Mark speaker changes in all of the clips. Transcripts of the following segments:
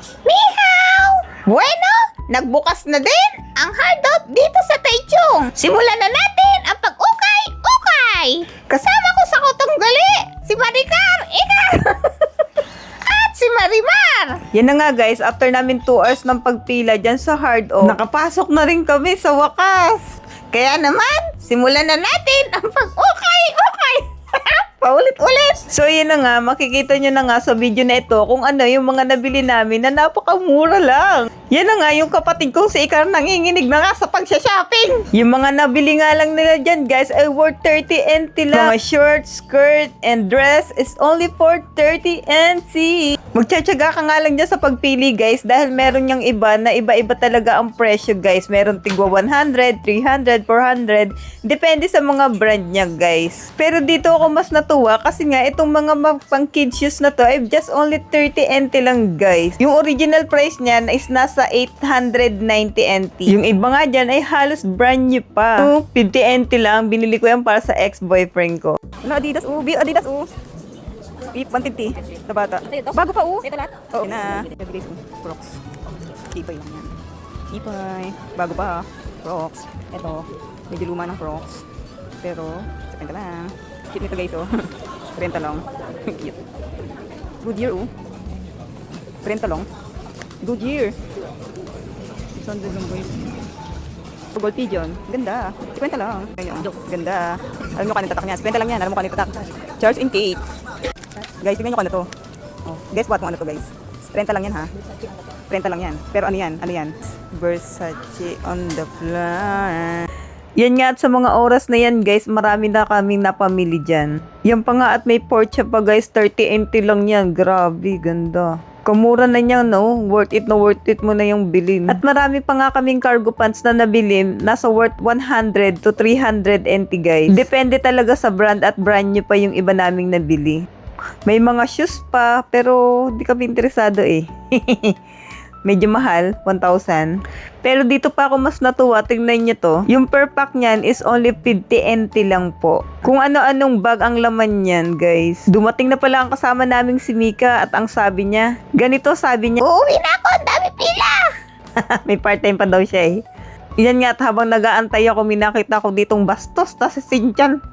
Speaker 1: Mihaw! Bueno, nagbukas na din ang hardop dito sa Taichung. Simulan na natin ang pag-ukay-ukay. Kasama ko sa kotong gali, si Maricar, at si Marimar.
Speaker 2: Yan na nga guys, after namin 2 hours ng pagpila dyan sa hard off, nakapasok na rin kami sa wakas.
Speaker 1: Kaya naman, simulan na natin ang pag-ukay-ukay. Paulit-ulit.
Speaker 2: So yun na nga, makikita nyo na nga sa video na ito kung ano yung mga nabili namin na napakamura lang. Yan na nga, yung kapatid kong si Ikar nanginginig na nga sa pagsha-shopping. Yung mga nabili nga lang nila dyan guys ay worth 30 NT lang. Mga short, skirt, and dress is only for 30 NT. Magtsatsaga ka nga lang dyan sa pagpili guys dahil meron niyang iba na iba-iba talaga ang presyo guys. Meron tigwa 100, 300, 400. Depende sa mga brand niya guys. Pero dito ako mas natuwa kasi nga itong mga pang kids shoes na to ay just only 30 NT lang guys. Yung original price niyan is nasa 890 NT. Yung iba nga dyan ay halos brand new pa. 50 NT lang. Binili ko yan para sa ex-boyfriend ko. Ano, Adidas Adidas Beep 150 na bata. Bago pa ito lahat? Oo na. Nabili ko. Crocs. Tipay lang yan. Tipay. Bago pa. Crocs. Ito. Medyo luma ng Crocs. Pero, sa penta lang. Cute nito guys Renta lang. Cute. Goodyear Renta lang. Goodyear. Sandal lang guys. Gold Pigeon. Ganda. 50 lang. Ayun. Ganda. Alam nyo kanina tatak niya. 50 lang yan. Alam mo kanina tatak. Charles and Kate. Guys, tingnan nyo kung ano to. Oh, guess what kung ano to guys. 30 lang yan ha. 30 lang yan. Pero ano yan? Ano yan? Versace on the floor. Yan nga at sa mga oras na yan guys, marami na kaming napamili dyan. Yan pa nga at may Porsche pa guys, 30 NT lang yan. Grabe, ganda. Kamura na niya no, worth it mo na yung bilhin. At marami pa nga kaming cargo pants na nabili, nasa worth 100 to 300 NT guys. Depende talaga sa brand at brand new pa yung iba naming nabili. May mga shoes pa, pero di kami interesado eh. Medyo mahal, 1,000. Pero dito pa ako mas natuwa, tingnan nyo to. Yung per pack niyan is only 50 NT lang po. Kung ano-anong bag ang laman niyan, guys. Dumating na pala ang kasama naming si Mika at ang sabi niya, ganito sabi niya,
Speaker 1: Uuwi na ako, ang dami pila.
Speaker 2: may part-time pa daw siya eh. Yan nga at habang nag-aantay ako, minakita ko ditong bastos, tas si Sinchan.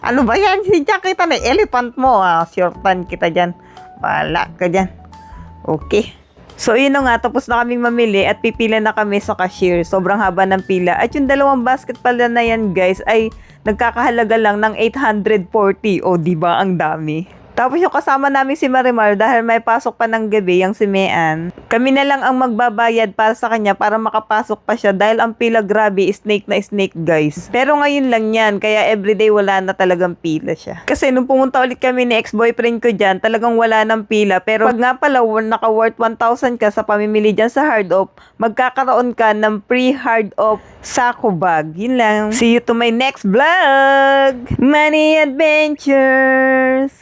Speaker 2: Ano ba yan? Sinchan, kita na elephant mo. Shortan kita dyan. Bahala ka dyan. Okay. So, yun na nga, tapos na kaming mamili at pipila na kami sa cashier. Sobrang haba ng pila. At yung dalawang basket pala na yan, guys, ay nagkakahalaga lang ng 840. O, diba? Ang dami. Tapos yung kasama namin si Marimar dahil may pasok pa ng gabi yung si Mean. Kami na lang ang magbabayad para sa kanya para makapasok pa siya dahil ang pila grabe snake na snake guys. Pero ngayon lang yan kaya everyday wala na talagang pila siya. Kasi nung pumunta ulit kami ni ex-boyfriend ko dyan talagang wala ng pila. Pero pag nga pala naka-worth 1,000 ka sa pamimili dyan sa hard off, magkakaroon ka ng free hard off Sako bag. Yun lang. See you to my next vlog! Money Adventures!